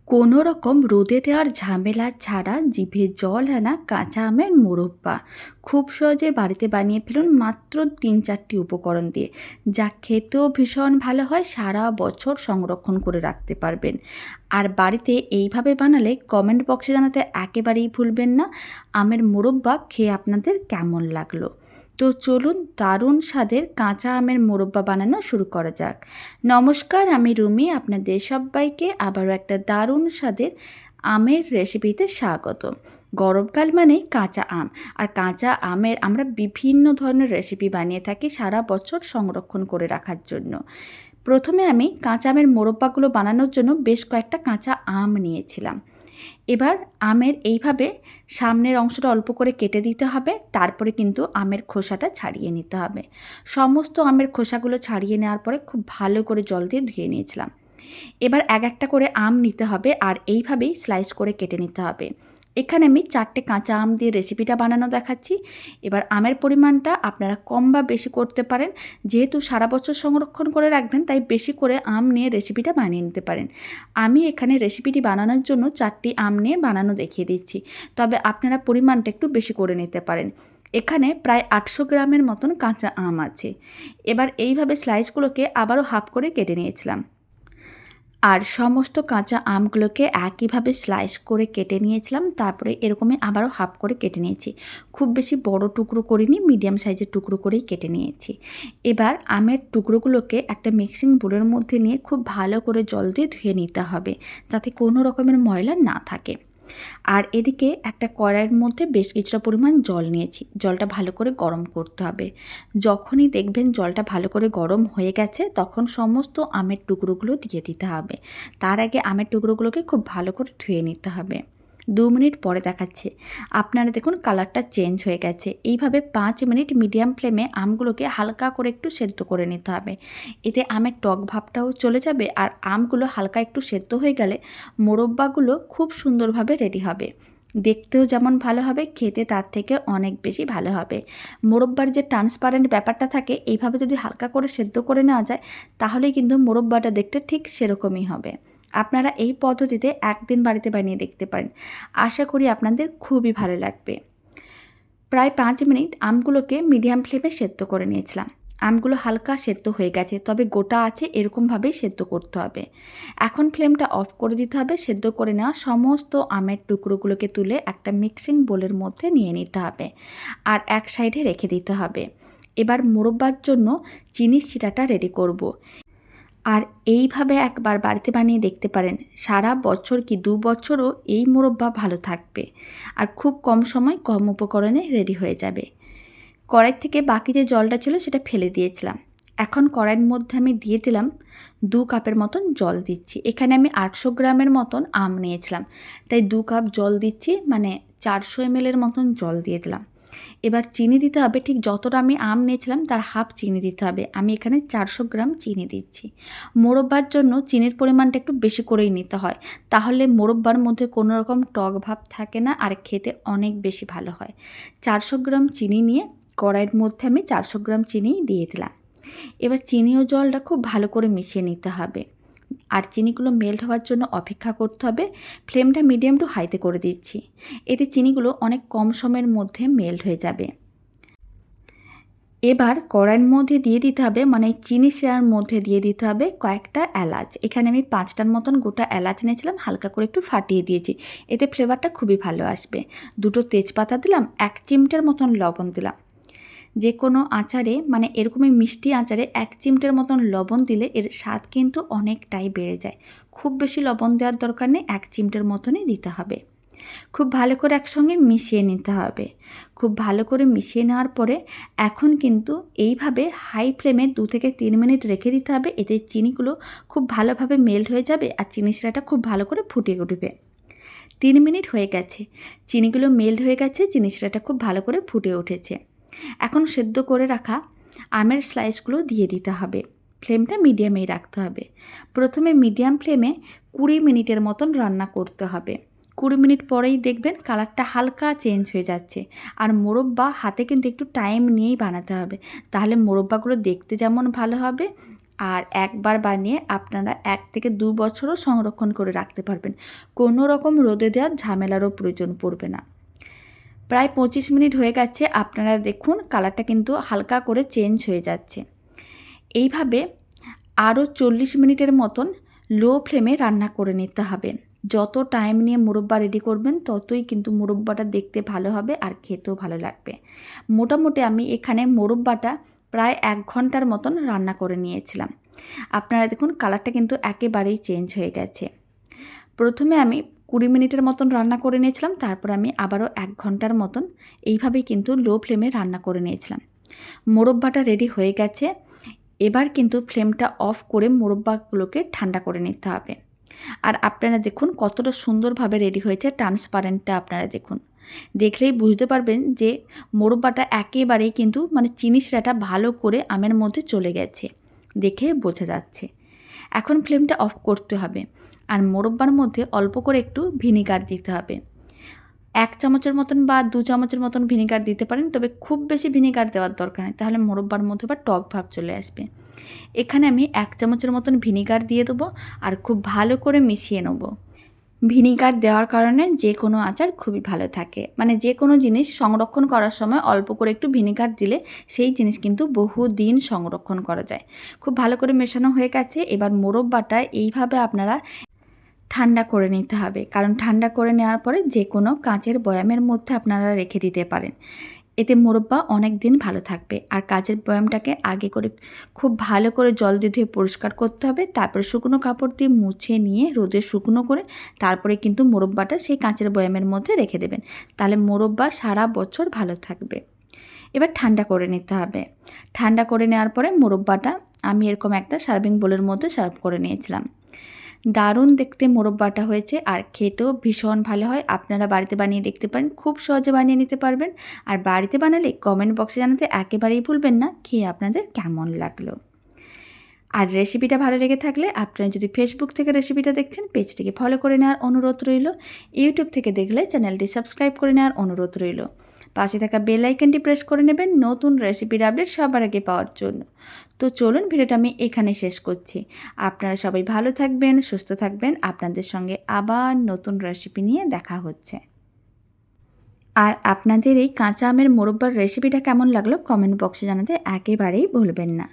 কোনো রকম রোদে দেওয়ার ঝামেলা ছাড়া জিভে জল আনা কাঁচা আমের মোরব্বা খুব সহজে বাড়িতে বানিয়ে ফেলুন মাত্র ৩-৪টি উপকরণ দিয়ে, যা খেতেও ভীষণ ভালো হয়, সারা বছর সংরক্ষণ করে রাখতে পারবেন। আর বাড়িতে এইভাবে বানালে কমেন্ট বক্সে জানাতে একেবারেই ভুলবেন না আমের মোরব্বা খেয়ে আপনাদের কেমন লাগলো। তো চলুন দারুণ স্বাদের কাঁচা আমের মোরব্বা বানানো শুরু করা যাক। নমস্কার, আমি রুমি, আপনাদের সবাইকে আবারও একটা দারুণ স্বাদের আমের রেসিপিতে স্বাগত। গরমকাল মানেই কাঁচা আম, আর কাঁচা আমের আমরা বিভিন্ন ধরনের রেসিপি বানিয়ে থাকি সারা বছর সংরক্ষণ করে রাখার জন্য। প্রথমে আমি কাঁচা আমের মোরব্বাগুলো বানানোর জন্য বেশ কয়েকটা কাঁচা আম নিয়েছিলাম। এবার আমের এইভাবে সামনের অংশটা অল্প করে কেটে দিতে হবে, তারপরে কিন্তু আমের খোসাটা ছাড়িয়ে নিতে হবে। সমস্ত আমের খোসাগুলো ছাড়িয়ে নেওয়ার পরে খুব ভালো করে জল দিয়ে ধুয়ে নিয়েছিলাম। এবার এক একটা করে আম নিতে হবে আর এইভাবেই স্লাইস করে কেটে নিতে হবে। এখানে আমি 4টে কাঁচা আম দিয়ে রেসিপিটা বানানো দেখাচ্ছি। এবার আমের পরিমাণটা আপনারা কম বা বেশি করতে পারেন, যেহেতু সারা বছর সংরক্ষণ করে রাখবেন তাই বেশি করে আম নিয়ে রেসিপিটা বানিয়ে নিতে পারেন। আমি এখানে রেসিপিটি বানানোর জন্য 4টি আম নিয়ে বানানো দেখিয়ে দিচ্ছি, তবে আপনারা পরিমাণটা একটু বেশি করে নিতে পারেন। এখানে প্রায় 800 গ্রামের মতন কাঁচা আম আছে। এবার এইভাবে স্লাইসগুলোকে আবারও হাফ করে কেটে নিয়েছিলাম, আর সমস্ত কাঁচা আমগুলোকে একইভাবে স্লাইস করে কেটে নিয়েছিলাম। তারপরে এরকমই আবারও হাফ করে কেটে নিয়েছি। খুব বেশি বড় টুকরো করিনি, মিডিয়াম সাইজের টুকরো করেই কেটে নিয়েছি। এবার আমের টুকরোগুলোকে একটা মিক্সিং বোলের মধ্যে নিয়ে খুব ভালো করে জল দিয়ে ধুয়ে নিতে হবে, যাতে কোনো রকমের ময়লা না থাকে। আর এদিকে একটা কড়াইয়ের মধ্যে বেশ কিছুটা পরিমাণ জল নিয়েছি। জলটা ভালো করে গরম করতে হবে। যখনই দেখবেন জলটা ভালো করে গরম হয়ে গেছে, তখন সমস্ত আমের টুকরোগুলো দিয়ে দিতে হবে। তার আগে আমের টুকরোগুলোকে খুব ভালো করে ধুয়ে নিতে হবে। 2 মিনিট পরে দেখাচ্ছে, আপনারা দেখুন কালারটা চেঞ্জ হয়ে গেছে। এইভাবে 5 মিনিট মিডিয়াম ফ্লেমে আমগুলোকে হালকা করে একটু সেদ্ধ করে নিতে হবে। এতে আমের টক ভাবটাও চলে যাবে, আর আমগুলো হালকা একটু সেদ্ধ হয়ে গেলে মোরব্বাগুলো খুব সুন্দরভাবে রেডি হবে। দেখতেও যেমন ভালো হবে, খেতে তার থেকে অনেক বেশি ভালো হবে। মোরব্বার যে ট্রান্সপারেন্ট ব্যাপারটা থাকে, এইভাবে যদি হালকা করে সেদ্ধ করে নেওয়া যায়, তাহলেই কিন্তু মোরব্বাটা দেখতে ঠিক সেরকমই হবে। আপনারা এই পদ্ধতিতে একদিন বাড়িতে বানিয়ে দেখতে পারেন। আশা করি আপনাদের খুবই ভালো লাগবে। প্রায় 5 মিনিট আমগুলোকে মিডিয়াম ফ্লেমে সেদ্ধ করে নিয়েছিলাম। আমগুলো হালকা সেদ্ধ হয়ে গেছে, তবে গোটা আছে এরকমভাবেই সেদ্ধ করতে হবে। এখন ফ্লেমটা অফ করে দিতে হবে। সেদ্ধ করে নেওয়া সমস্ত আমের টুকরোগুলোকে তুলে একটা মিক্সিং বোলের মধ্যে নিয়ে নিতে হবে, আর এক সাইডে রেখে দিতে হবে। এবার মোরব্বার জন্য চিনির শিরাটা রেডি করব। আর এইভাবে একবার বাড়িতে বানিয়ে দেখতে পারেন, সারা বছর কি 2 বছরও এই মোরব্বা ভালো থাকবে, আর খুব কম সময় কম উপকরণে রেডি হয়ে যাবে। কড়াই থেকে বাকি যে জলটা ছিল সেটা ফেলে দিয়েছিলাম। এখন কড়াইয়ের মধ্যে আমি দিয়ে দিলাম 2 কাপের মতন জল দিচ্ছি। এখানে আমি 800 গ্রামের মতন আম নিয়েছিলাম, তাই 2 কাপ জল দিচ্ছি, মানে 400 ml মতন জল দিয়ে দিলাম। এবার চিনি দিতে হবে, ঠিক যতটা আমি আম নিয়েছিলাম তার হাফ চিনি দিতে হবে। আমি এখানে 400 গ্রাম চিনি দিচ্ছি। মোরব্বার জন্য চিনির পরিমাণটা একটু বেশি করেই নিতে হয়, তাহলে মোরব্বার মধ্যে কোনো রকম টক ভাব থাকে না, আর খেতে অনেক বেশি ভালো হয়। 400 গ্রাম চিনি নিয়ে কড়াইয়ের মধ্যে আমি 400 গ্রাম চিনি দিয়ে দিলাম। এবার চিনি ও জলটা খুব ভালো করে মিশিয়ে নিতে হবে, আর চিনিগুলো মেল্ট হওয়ার জন্য অপেক্ষা করতে হবে। ফ্লেমটা মিডিয়াম টু হাইতে করে দিচ্ছি, এতে চিনিগুলো অনেক কম সময়ের মধ্যে মেল্ট হয়ে যাবে। এবার কড়াইয়ের মধ্যে দিয়ে দিতে হবে, মানে চিনি শিরার মধ্যে দিয়ে দিতে হবে কয়েকটা এলাচ। এখানে আমি 5টার মতন গোটা এলাচ নিয়েছিলাম, হালকা করে একটু ফাটিয়ে দিয়েছি, এতে ফ্লেভারটা খুবই ভালো আসবে। 2টো তেজপাতা দিলাম, 1 চিমটের মতন লবণ দিলাম। যে কোনো আচারে, মানে এরকমই মিষ্টি আচারে 1 চিমটের মতন লবণ দিলে এর স্বাদ কিন্তু অনেকটাই বেড়ে যায়। খুব বেশি লবণ দেওয়ার দরকার নেই, 1 চিমটের মতনই দিতে হবে। খুব ভালো করে একসঙ্গে মিশিয়ে নিতে হবে। খুব ভালো করে মিশিয়ে নেওয়ার পরে এখন কিন্তু এইভাবে হাই ফ্লেমে 2 থেকে 3 মিনিট রেখে দিতে হবে। এতে চিনিগুলো খুব ভালোভাবে মেল্ট হয়ে যাবে, আর চিনি শিরাটা খুব ভালো করে ফুটে উঠবে। 3 মিনিট হয়ে গেছে, চিনিগুলো মেল্ট হয়ে গেছে, চিনি শিরাটা খুব ভালো করে ফুটে উঠেছে। এখন সেদ্ধ করে রাখা আমের স্লাইসগুলো দিয়ে দিতে হবে। ফ্লেমটা মিডিয়ামেই রাখতে হবে। প্রথমে মিডিয়াম ফ্লেমে 20 মিনিটের মতন রান্না করতে হবে। 20 মিনিট পরেই দেখবেন কালারটা হালকা চেঞ্জ হয়ে যাচ্ছে। আর মোরব্বা হাতে কিন্তু একটু টাইম নিয়েই বানাতে হবে, তাহলে মোরব্বাগুলো দেখতে যেমন ভালো হবে আর একবার বানিয়ে আপনারা 1 থেকে 2 বছরও সংরক্ষণ করে রাখতে পারবেন। কোনো রকম রোদে দেওয়ার ঝামেলারও প্রয়োজন পড়বে না। প্রায় 25 মিনিট হয়ে গেছে, আপনারা দেখুন কালারটা কিন্তু হালকা করে চেঞ্জ হয়ে যাচ্ছে। এইভাবে আরও 40 মিনিটের মতন লো ফ্লেমে রান্না করে নিতে হবে। যত টাইম নিয়ে মুরব্বা রেডি করবেন ততই কিন্তু মুরব্বাটা দেখতে ভালো হবে আর খেতেও ভালো লাগবে। মোটামুটি আমি এখানে মুরব্বাটা প্রায় 1 ঘন্টার মতন রান্না করে নিয়েছিলাম। আপনারা দেখুন কালারটা কিন্তু একেবারেই চেঞ্জ হয়ে গেছে। প্রথমে আমি 20 মিনিটের মতন রান্না করে নিয়েছিলাম, তারপর আমি আবারও 1 ঘন্টার মতন এইভাবেই কিন্তু লো ফ্লেমে রান্না করে নিয়েছিলাম। মুরব্বাটা রেডি হয়ে গেছে। এবার কিন্তু ফ্লেমটা অফ করে মুরব্বাগুলোকে ঠান্ডা করে নিতে হবে। আর আপনারা দেখুন কতটা সুন্দরভাবে রেডি হয়েছে, ট্রান্সপারেন্টটা আপনারা দেখুন। দেখলেই বুঝতে পারবেন যে মুরব্বাটা একেবারেই কিন্তু মানে চিনি শিরাটা ভালো করে আমের মধ্যে চলে গেছে, দেখে বোঝা যাচ্ছে। এখন ফ্লেমটা অফ করতে হবে আর মুরব্বার মধ্যে অল্প করে একটু ভিনিগার দিতে হবে। 1 চামচের মতন বা 2 চামচের মতন ভিনিগার দিতে পারেন, তবে খুব বেশি ভিনিগার দেওয়ার দরকার নেই, তাহলে মুরব্বার মধ্যে আবার টক ভাব চলে আসবে। এখানে আমি 1 চামচের মতন ভিনিগার দিয়ে দেবো আর খুব ভালো করে মিশিয়ে নেব। ভিনিগার দেওয়ার কারণে যে কোনো আচার খুবই ভালো থাকে, মানে যে কোনো জিনিস সংরক্ষণ করার সময় অল্প করে একটু ভিনিগার দিলে সেই জিনিস কিন্তু বহুদিন সংরক্ষণ করা যায়। খুব ভালো করে মেশানো হয়ে গেছে। এবার মুরব্বাটা এইভাবে আপনারা ঠান্ডা করে নিতে হবে, কারণ ঠান্ডা করে নেওয়ার পরে যে কোনো কাঁচের বয়ামের মধ্যে আপনারা রেখে দিতে পারেন। এতে মুরব্বা অনেক দিন ভালো থাকবে। আর কাঁচের বয়ামটাকে আগে করে খুব ভালো করে জল দিয়ে ধুয়ে পরিষ্কার করতে হবে, তারপরে শুকনো কাপড় দিয়ে মুছে নিয়ে রোদে শুকনো করে তারপরে কিন্তু মুরব্বাটা সেই কাঁচের বয়ামের মধ্যে রেখে দেবেন, তাহলে মুরব্বা সারা বছর ভালো থাকবে। এবার ঠান্ডা করে নিতে হবে। ঠান্ডা করে নেওয়ার পরে মুরব্বাটা আমি এরকম একটা সার্ভিং বোলের মধ্যে সার্ভ করে নিয়েছিলাম। দারুণ দেখতে মুরব্বাটা হয়েছে আর খেতেও ভীষণ ভালো হয়। আপনারা বাড়িতে বানিয়ে দেখতে পারেন, খুব সহজে বানিয়ে নিতে পারবেন। আর বাড়িতে বানালে কমেন্ট বক্সে জানাতে একেবারেই ভুলবেন না খেয়ে আপনাদের কেমন লাগলো। আর রেসিপিটা ভালো লেগে থাকলে আপনারা যদি ফেসবুক থেকে রেসিপিটা দেখছেন পেজটিকে ফলো করে নেওয়ার অনুরোধ রইল। ইউটিউব থেকে দেখলে চ্যানেলটি সাবস্ক্রাইব করে নেওয়ার অনুরোধ রইল। পাশে থাকা বেল আইকনটি প্রেস করে নেবেন নতুন রেসিপির আপডেট সবার আগে পাওয়ার জন্য। তো চলুন ভিডিওটা আমি এখানে শেষ করছি। আপনারা সবাই ভালো থাকবেন, সুস্থ থাকবেন। আপনাদের সঙ্গে আবার নতুন রেসিপি নিয়ে দেখা হচ্ছে। আর আপনাদের এই কাঁচা আমের মোরব্বার রেসিপিটা কেমন লাগলো কমেন্ট বক্সে জানাতে একেবারেই ভুলবেন না।